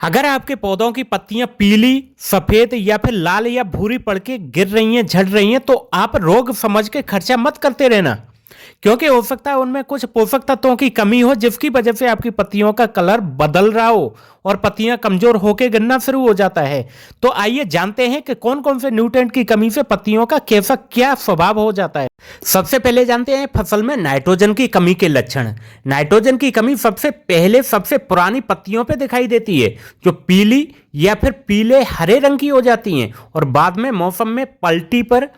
अगर आपके पौधों की पत्तियां पीली, सफेद या फिर लाल या भूरी पड़ के गिर रही हैं, झड़ रही हैं, तो आप रोग समझ के खर्चा मत करते रहना, क्योंकि हो सकता है उनमें कुछ पोषक तत्वों की कमी हो, जिसकी वजह से आपकी पत्तियों का कलर बदल रहा हो और पत्तियां कमजोर होकर गिरना शुरू हो जाता है। तो आइए जानते हैं कि कौन कौन से न्यूट्रिएंट की कमी से पत्तियों का कैसा क्या स्वभाव हो जाता है। सबसे पहले जानते हैं फसल में नाइट्रोजन की कमी के लक्षण। नाइट्रोजन की कमी सबसे पहले सबसे पुरानी पत्तियों पे दिखाई देती है, जो पीली या फिर पीले हरे रंग की हो जाती हैं और बाद में मौसम में पलटी पर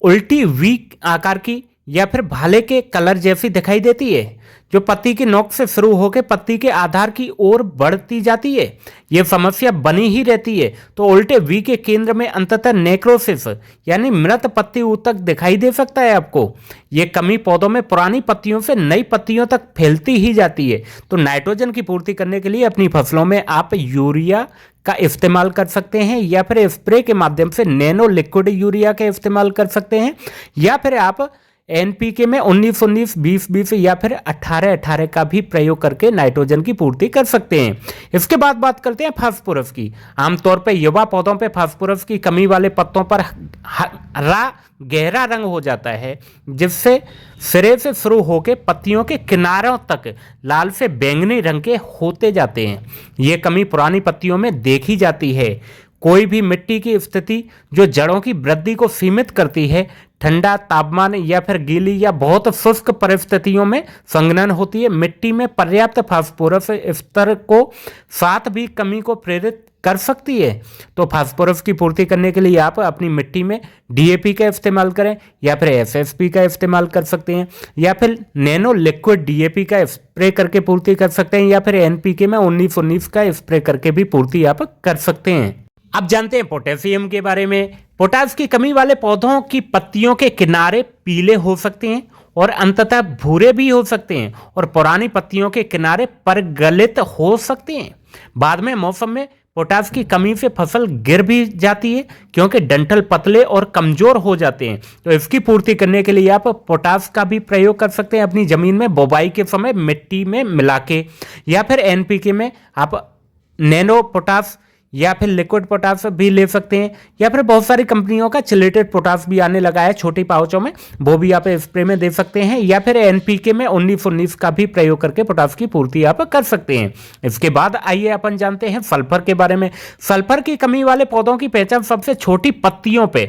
उल्टी वी आकार की या फिर भाले के कलर जैसी दिखाई देती है, जो पत्ती की नोक से शुरू होकर पत्ती के आधार की ओर बढ़ती जाती है। यह समस्या बनी ही रहती है। तो उल्टे वी के केंद्र में अंततः नेक्रोसिस यानी मृत पत्ती ऊतक दिखाई दे सकता है आपको। यह कमी पौधों में पुरानी पत्तियों से नई पत्तियों तक फैलती ही जाती है। तो नाइट्रोजन की पूर्ति करने के लिए अपनी फसलों में आप यूरिया का इस्तेमाल कर सकते हैं, या फिर स्प्रे के माध्यम से नैनो लिक्विड यूरिया का इस्तेमाल कर सकते हैं, या फिर आप एनपीके में 19-19, 20-20 या फिर 18-18 का भी प्रयोग करके नाइट्रोजन की पूर्ति कर सकते हैं। इसके बाद बात करते हैं फास्फोरस की। आमतौर पर युवा पौधों पर फास्फोरस की कमी वाले पत्तों पर हरा गहरा रंग हो जाता है, जिससे सिरे से शुरू होकर पत्तियों के किनारों तक लाल से बैंगनी रंग के होते जाते हैं। ये कमी पुरानी पत्तियों में देखी जाती है। कोई भी मिट्टी की स्थिति जो जड़ों की वृद्धि को सीमित करती है, ठंडा तापमान या फिर गीली या बहुत शुष्क परिस्थितियों में संघनन होती है। मिट्टी में पर्याप्त फास्फोरस स्तर को साथ भी कमी को प्रेरित कर सकती है। तो फास्फोरस की पूर्ति करने के लिए आप अपनी मिट्टी में डीएपी का इस्तेमाल करें, या फिर एसएसपी का इस्तेमाल कर सकते हैं, या फिर नैनो लिक्विड डीएपी का स्प्रे करके पूर्ति कर सकते हैं, या फिर एनपीके में 19-19 का स्प्रे करके भी पूर्ति आप कर सकते हैं। अब जानते हैं पोटेशियम के बारे में। पोटास की कमी वाले पौधों की पत्तियों के किनारे पीले हो सकते हैं और अंततः भूरे भी हो सकते हैं, और पुरानी पत्तियों के किनारे परगलित हो सकते हैं। बाद में मौसम में पोटास की कमी से फसल गिर भी जाती है, क्योंकि डंठल पतले और कमजोर हो जाते हैं। तो इसकी पूर्ति करने के लिए आप पोटास का भी प्रयोग कर सकते हैं अपनी जमीन में बोवाई के समय मिट्टी में मिला के, या फिर एनपीके में आप नैनो पोटास या फिर लिक्विड पोटास भी ले सकते हैं, या फिर बहुत सारी कंपनियों का चिलेटेड पोटास भी आने लगा है छोटी पाउचों में, वो भी आप स्प्रे में दे सकते हैं, या फिर एनपीके में 19-19 का भी प्रयोग करके पोटास की पूर्ति आप कर सकते हैं। इसके बाद आइए अपन जानते हैं सल्फर के बारे में। सल्फर की कमी वाले पौधों की पहचान सबसे छोटी पत्तियों पे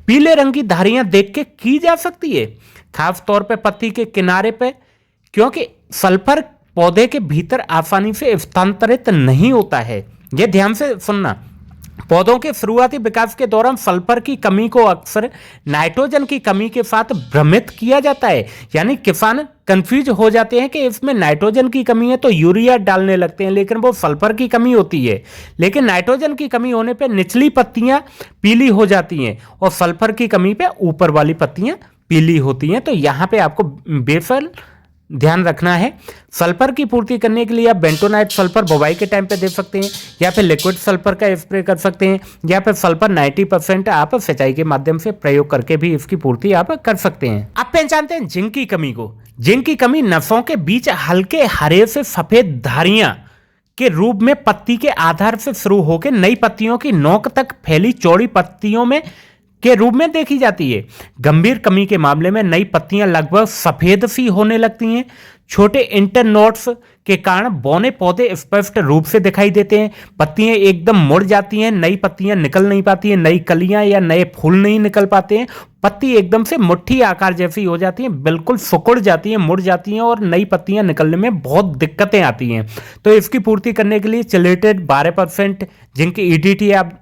पीले रंग की धारियां देख के की जा सकती है, खास तौर पर पत्ती के किनारे पे, क्योंकि सल्फर पौधे के भीतर आसानी से स्थानांतरित नहीं होता है। यह ध्यान से सुनना। पौधों के शुरुआती विकास के दौरान सल्फर की कमी को अक्सर नाइट्रोजन की कमी के साथ भ्रमित किया जाता है, यानी किसान कंफ्यूज हो जाते हैं कि इसमें नाइट्रोजन की कमी है तो यूरिया डालने लगते हैं, लेकिन वो सल्फर की कमी होती है। लेकिन नाइट्रोजन की कमी होने पे निचली पत्तियां पीली हो जाती हैं और सल्फर की कमी पे ऊपर वाली पत्तियां पीली होती हैं। तो यहाँ पे आपको बेफल ध्यान रखना है। सल्फर की पूर्ति करने के लिए आप बेंटोनाइट सल्फर बुवाई के टाइम पे दे सकते हैं, या फिर लिक्विड सल्फर का स्प्रे कर सकते हैं, या फिर सल्फर 90% आप सिंचाई के माध्यम से प्रयोग करके भी इसकी पूर्ति आप कर सकते हैं। आप पहचानते हैं जिंक की कमी को। जिंक की कमी नसों के बीच हल्के हरे से सफेद धारियां के रूप में पत्ती के आधार से शुरू होकर नई पत्तियों की नोक तक फैली चौड़ी पत्तियों में के रूप में देखी जाती है। गंभीर कमी के मामले में नई पत्तियां लगभग सफेद सी होने लगती हैं। छोटे इंटरनोड्स के कारण बौने पौधे स्पष्ट रूप से दिखाई देते हैं। पत्तियां एकदम मुड़ जाती हैं, नई पत्तियां निकल नहीं पाती हैं, नई कलियां या नए फूल नहीं निकल पाते हैं। पत्ती एकदम से मुट्ठी आकार जैसी हो जाती हैं, बिल्कुल सिकुड़ जाती हैं, मुड़ जाती हैं, और नई पत्तियां निकलने में बहुत दिक्कतें आती हैं। तो इसकी पूर्ति करने के लिए चिलेटेड 12% जिंक ईडीटी आप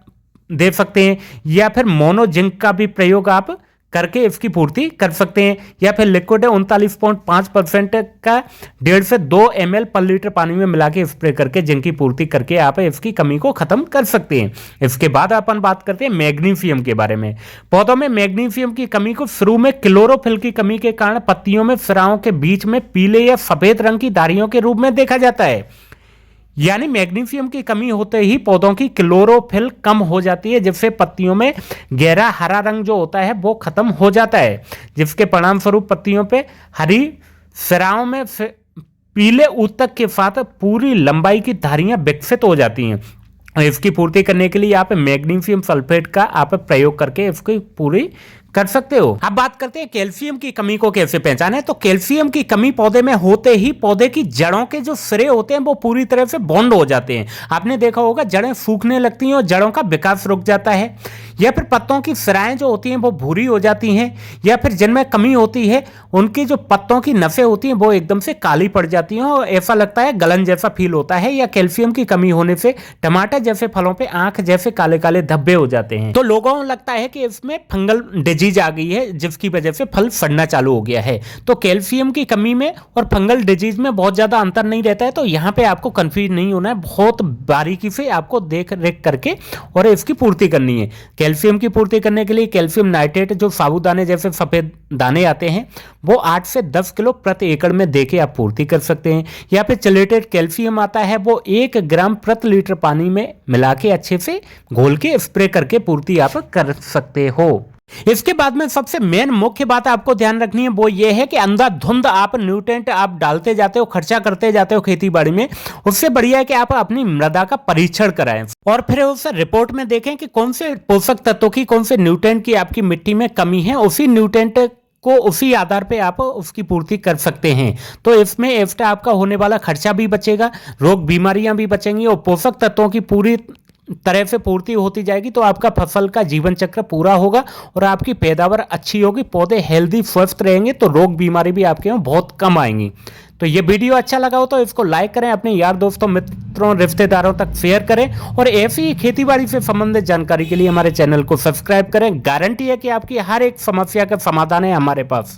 दे सकते हैं, या फिर मोनो जिंक का भी प्रयोग आप करके इसकी पूर्ति कर सकते हैं, या फिर लिक्विड 39.5% का 1.5 से 2 ml पर लीटर पानी में मिला के स्प्रे करके जिंक की पूर्ति करके आप इसकी कमी को खत्म कर सकते हैं। इसके बाद अपन बात करते हैं मैग्नीशियम के बारे में। पौधों में मैग्नीशियम की कमी को शुरू में क्लोरोफिल की कमी के कारण पत्तियों में सिराओं के बीच में पीले या सफेद रंग की धारियों के रूप में देखा जाता है। यानी मैग्नीशियम की कमी होते ही पौधों की क्लोरोफिल कम हो जाती है, जिससे पत्तियों में गहरा हरा रंग जो होता है वो खत्म हो जाता है, जिसके परिणाम स्वरूप पत्तियों पे हरी सिराओं में पीले ऊतक के साथ पूरी लंबाई की धारियां विकसित हो जाती हैं। इसकी पूर्ति करने के लिए आप मैग्नीशियम सल्फेट का आप प्रयोग करके इसकी पूरी कर सकते हो। अब बात करते हैं कैल्शियम की कमी को कैसे पहचाने। तो कैल्शियम की कमी पौधे में होते ही पौधे की जड़ों के जो सिरे होते हैं वो पूरी तरह से बॉन्ड हो जाते हैं। आपने देखा होगा जड़ें सूखने लगती हैं और जड़ों का विकास रुक जाता है, या फिर पत्तों की सिराएं जो होती हैं वो भूरी हो जाती हैं, या फिर जिनमें कमी होती है उनकी जो पत्तों की नसें होती हैं वो एकदम से काली पड़ जाती हैं और ऐसा लगता है गलन जैसा फील होता है, या कैल्शियम की कमी होने से टमाटर जैसे फलों पे आंख जैसे काले काले धब्बे हो जाते हैं। तो लोगों को लगता है कि इसमें फंगल डिजीज आ गई है जिसकी वजह से फल सड़ना चालू हो गया है। तो कैल्शियम की कमी में और फंगल डिजीज में बहुत ज्यादा अंतर नहीं रहता है, तो यहाँ पे आपको कंफ्यूज नहीं होना है, बहुत बारीकी से आपको देख रेख करके और इसकी पूर्ति करनी है। कैल्शियम की पूर्ति करने के लिए कैल्शियम नाइट्रेट जो साबुदाने जैसे सफेद दाने आते हैं वो 8 से 10 किलो प्रति एकड़ में देके आप पूर्ति कर सकते हैं, या फिर चैलेटेड कैल्शियम आता है वो 1 ग्राम प्रति लीटर पानी में मिला के अच्छे से घोल के स्प्रे करके पूर्ति आप कर सकते हो। इसके बाद में सबसे मेन मुख्य बात आपको ध्यान रखनी है वो ये है कि अंधाधुंध आप न्यूट्रेंट आप डालते जाते हो, खर्चा करते जाते हो खेती बाड़ी में, उससे बढ़िया है कि आप अपनी मृदा का परीक्षण कराएं और फिर उस रिपोर्ट में देखें कि कौन से पोषक तत्वों की, कौन से न्यूट्रेंट की आपकी मिट्टी में कमी है, उसी न्यूट्रेंट को उसी आधार पे आप उसकी पूर्ति कर सकते हैं। तो इसमें एक्स्ट्रा आपका होने वाला खर्चा भी बचेगा, रोग बीमारियां भी बचेंगी और पोषक तत्वों की पूरी तरह से पूर्ति होती जाएगी। तो आपका फसल का जीवन चक्र पूरा होगा और आपकी पैदावार अच्छी होगी, पौधे हेल्दी स्वस्थ रहेंगे, तो रोग बीमारी भी आपके यहाँ बहुत कम आएंगी। तो ये वीडियो अच्छा लगा हो तो इसको लाइक करें, अपने यार दोस्तों मित्रों रिश्तेदारों तक शेयर करें और ऐसी ही खेतीबाड़ी से संबंधित जानकारी के लिए हमारे चैनल को सब्सक्राइब करें। गारंटी है कि आपकी हर एक समस्या का समाधान है हमारे पास।